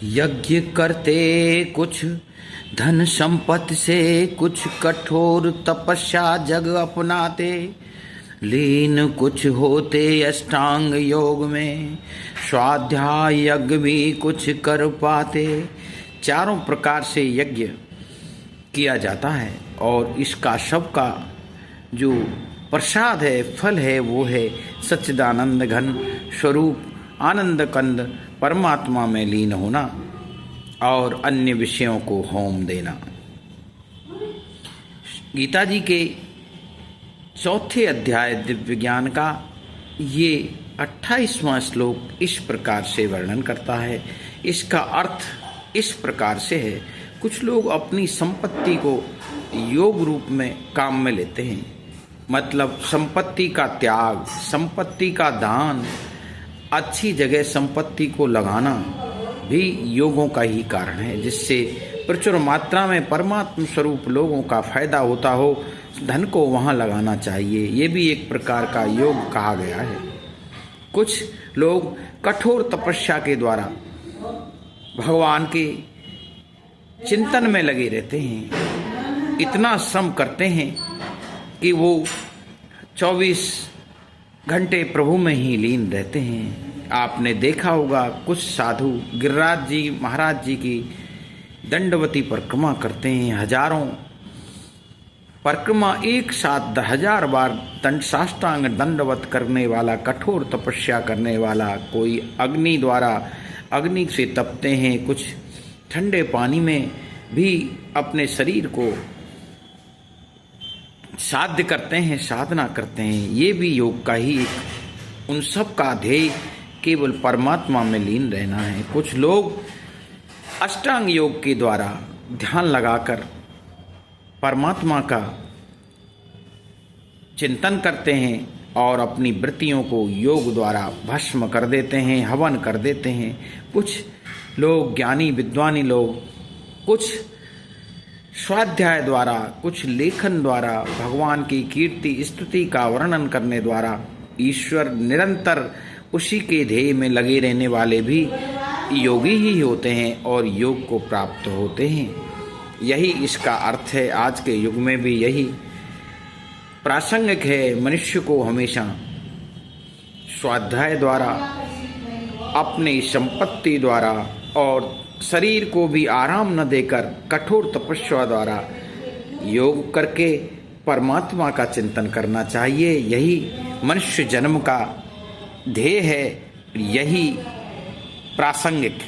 यज्ञ करते कुछ धन संपत्ति से, कुछ कठोर तपस्या जग अपनाते, लीन कुछ होते अष्टांग योग में, स्वाध्याय यज्ञ भी कुछ कर पाते। चारों प्रकार से यज्ञ किया जाता है और इसका सबका जो प्रसाद है, फल है, वो है सच्चिदानंद घन स्वरूप आनंद कंद परमात्मा में लीन होना और अन्य विषयों को होम देना। गीता जी के चौथे अध्याय दिव्य विज्ञान का ये 28वां श्लोक इस प्रकार से वर्णन करता है। इसका अर्थ इस प्रकार से है, कुछ लोग अपनी संपत्ति को योग रूप में काम में लेते हैं, मतलब संपत्ति का त्याग, संपत्ति का दान, अच्छी जगह संपत्ति को लगाना भी योगों का ही कारण है, जिससे प्रचुर मात्रा में परमात्मा स्वरूप लोगों का फायदा होता हो। धन को वहाँ लगाना चाहिए, ये भी एक प्रकार का योग कहा गया है। कुछ लोग कठोर तपस्या के द्वारा भगवान के चिंतन में लगे रहते हैं, इतना श्रम करते हैं कि वो 24 घंटे प्रभु में ही लीन रहते हैं। आपने देखा होगा कुछ साधु गिरिराज जी महाराज जी की दंडवती परिक्रमा करते हैं, हजारों परिक्रमा एक साथ 1000 बार दंड साष्टांग दंडवत करने वाला, कठोर तपस्या करने वाला, कोई अग्नि द्वारा अग्नि से तपते हैं, कुछ ठंडे पानी में भी अपने शरीर को साध्य करते हैं, साधना करते हैं। ये भी योग का ही एक, उन सब का ध्येय केवल परमात्मा में लीन रहना है। कुछ लोग अष्टांग योग के द्वारा ध्यान लगाकर परमात्मा का चिंतन करते हैं और अपनी वृत्तियों को योग द्वारा भस्म कर देते हैं, हवन कर देते हैं। कुछ लोग ज्ञानी विद्वानी लोग कुछ स्वाध्याय द्वारा, कुछ लेखन द्वारा, भगवान की कीर्ति स्तुति का वर्णन करने द्वारा ईश्वर निरंतर उसी के ध्येय में लगे रहने वाले भी योगी ही होते हैं और योग को प्राप्त होते हैं। यही इसका अर्थ है। आज के युग में भी यही प्रासंगिक है। मनुष्य को हमेशा स्वाध्याय द्वारा, अपनी संपत्ति द्वारा और शरीर को भी आराम न देकर कठोर तपस्या द्वारा योग करके परमात्मा का चिंतन करना चाहिए। यही मनुष्य जन्म का ध्येय है, यही प्रासंगिक